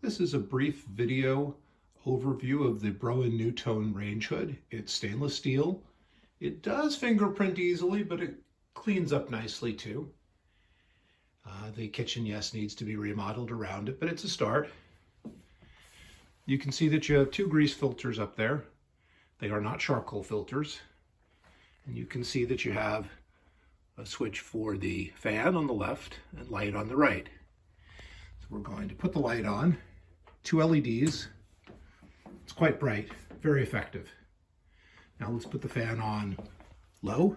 This is a brief video overview of the Broan-NuTone range hood. It's stainless steel. It does fingerprint easily, but it cleans up nicely too. The kitchen, yes, needs to be remodeled around it, but it's a start. You can see that you have two grease filters up there. They are not charcoal filters. And you can see that you have a switch for the fan on the left and light on the right. So we're going to put the light on. Two LEDs. It's quite bright, very effective. Now let's put the fan on low.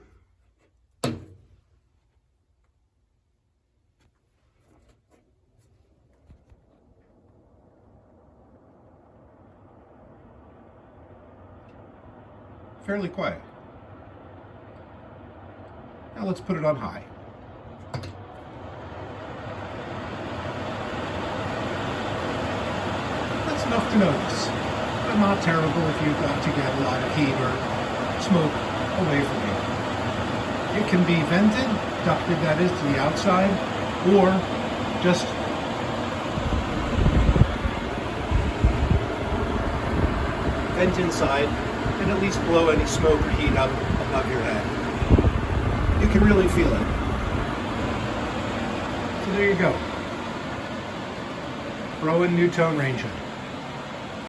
Fairly quiet. Now let's put it on high. That's enough to notice, but not terrible if you've got to get a lot of heat or smoke away from it. It can be vented, ducted that is, to the outside, or just vent inside and at least blow any smoke or heat up above your head. You can really feel it. So there you go. Broan-NuTone range hood.